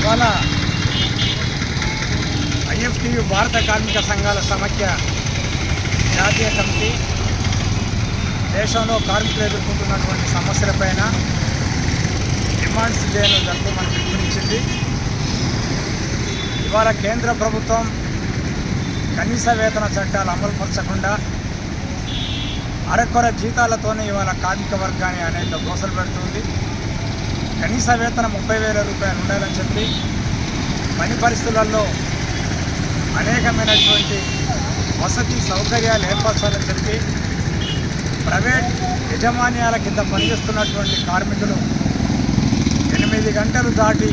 ఇవాళ ఐఎఫ్టియు భారత కార్మిక సంఘాల సమాఖ్య జాతీయ కమిటీ దేశంలో కార్మికులు ఎదుర్కొంటున్నటువంటి సమస్యలపైన డిమాండ్స్ డేను జరపమని పిలుపునిచ్చింది. ఇవాళ కేంద్ర ప్రభుత్వం కనీస వేతన చట్టాలు అమలుపరచకుండా అరకొర జీతాలతోనే ఇవాళ కార్మిక వర్గాన్ని అనేక దోసలు పెడుతుంది. కనీస వేతనం 30,000 రూపాయలు ఉండాలని చెప్పి పని పరిస్థితులలో అనేకమైనటువంటి వసతి సౌకర్యాలు ఏర్పరచాలని చెప్పి ప్రైవేట్ యజమాన్యాల కింద పనిచేస్తున్నటువంటి కార్మికులు 8 గంటలు దాటి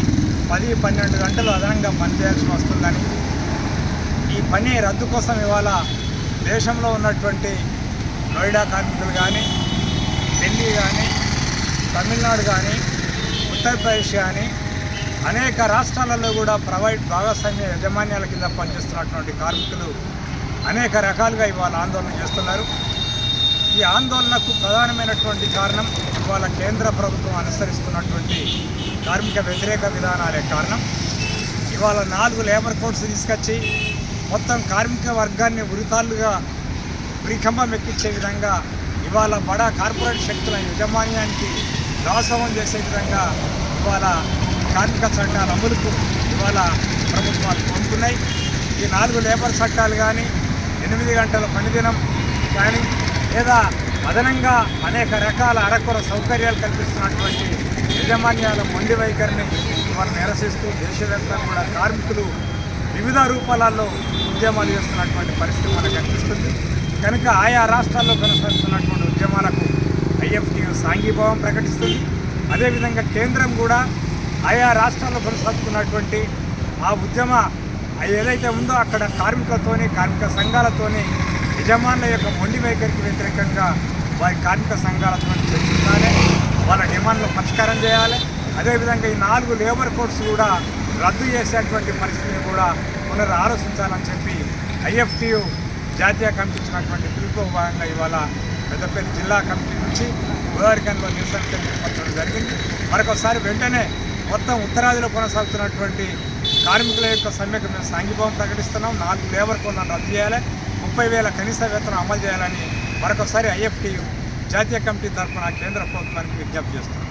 10-12 గంటలు అదనంగా పనిచేయాల్సి వస్తుందని, ఈ పని రద్దు కోసం ఇవాళ దేశంలో ఉన్నటువంటి నోయిడా కార్మికులు కానీ, ఢిల్లీ కానీ, తమిళనాడు కానీ, ఉత్తరప్రదేశ్ కానీ అనేక రాష్ట్రాలలో కూడా ప్రైవేట్ భాగస్వామ్య యజమాన్యాల కింద పనిచేస్తున్నటువంటి కార్మికులు అనేక రకాలుగా ఇవాళ ఆందోళన చేస్తున్నారు. ఈ ఆందోళనకు ప్రధానమైనటువంటి కారణం ఇవాళ కేంద్ర ప్రభుత్వం అనుసరిస్తున్నటువంటి కార్మిక వ్యతిరేక విధానాలే కారణం. ఇవాళ 4 లేబర్ కోడ్స్ తీసుకొచ్చి మొత్తం కార్మిక వర్గాన్ని ఉరితాళ్ళుగా ఉరికంబం ఎక్కించే విధంగా ఇవాళ బడా కార్పొరేట్ శక్తుల యజమాన్యానికి దాసోహం చేసే విధంగా ఇవాళ కార్మిక చట్టాల అమలుకు ఇవాళ ప్రభుత్వాలు కోరుకున్నాయి. ఈ 4 లేబర్ చట్టాలు కానీ, 8 గంటల పనిదినం కానీ, లేదా అదనంగా అనేక రకాల అరకొర సౌకర్యాలు కల్పిస్తున్నటువంటి యజమాన్యాల మొండి వైఖరిని ఇవాళ నిరసిస్తూ దేశవ్యాప్తంగా కూడా కార్మికులు వివిధ రూపాలలో ఉద్యమాలు చేస్తున్నటువంటి పరిస్థితి మనకు కనిపిస్తుంది. కనుక ఆయా రాష్ట్రాల్లో కొనసాగుతున్నటువంటి ఉద్యమాలకు ఐఎఫ్టియు సాంఘీభావం ప్రకటిస్తుంది. అదేవిధంగా కేంద్రం కూడా ఆయా రాష్ట్రాల్లో కొనసాగుతున్నటువంటి ఆ ఉద్యమ ఏదైతే ఉందో అక్కడ కార్మికులతోని, కార్మిక సంఘాలతోని యజమానుల యొక్క మొండి వైఖరికి వ్యతిరేకంగా వారి కార్మిక సంఘాలతో చర్చించాలి, వాళ్ళ డిమాండ్లు పరిష్కారం చేయాలి. అదేవిధంగా ఈ 4 లేబర్ కోడ్స్ కూడా రద్దు చేసేటువంటి పరిస్థితిని కూడా పునరాలోచించాలని చెప్పి ఐఎఫ్టియు జాతీయ కమిటీ ఇచ్చినటువంటి పిలుపు భాగంగా ఇవాళ పెద్దపల్లి జిల్లా కమిటీ నుంచి గోదావరిఖనిలో నిరసన తెలియపరచడం జరిగింది. మరొకసారి వెంటనే మొత్తం ఉత్తరాదిలో కొనసాగుతున్నటువంటి కార్మికుల యొక్క సమ్మెకు మేము సాంఘీభావం ప్రకటిస్తున్నాం. 4 లేబర్ కోడ్లను రద్దు చేయాలి, 30,000 కనీస వేతనం అమలు చేయాలని మరొకసారి ఐఎఫ్టియు జాతీయ కమిటీ తరఫున కేంద్ర ప్రభుత్వానికి విజ్ఞప్తి చేస్తున్నాం.